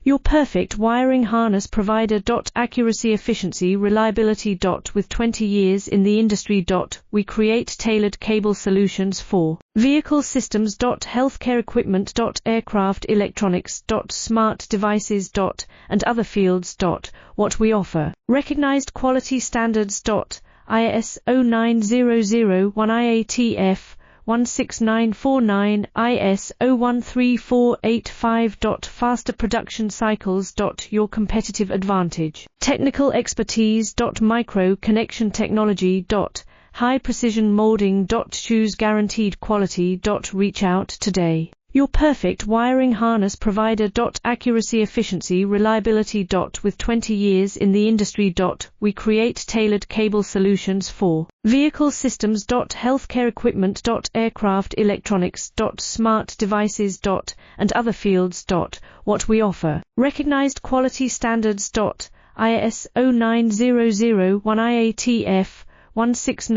Your perfect wiring harness provider. Accuracy, efficiency, reliability. With 20 years in the industry. We create tailored cable solutions for vehicle systems. Healthcare equipment. Aircraft electronics. Smart devices. And other fields. What we offer. Recognized quality standards. ISO 9001 IATF 16949 ISO 13485. Faster production cycles. Your competitive advantage. Technical expertise. Micro connection technology. High precision molding. Choose guaranteed quality. Reach out today. Your perfect wiring harness provider. Accuracy, efficiency, reliability. With 20 years in the industry. We create tailored cable solutions for vehicle systems. Healthcare equipment. Aircraft electronics. Smart devices. And other fields. What we offer. Recognized quality standards. ISO 9001 IATF 169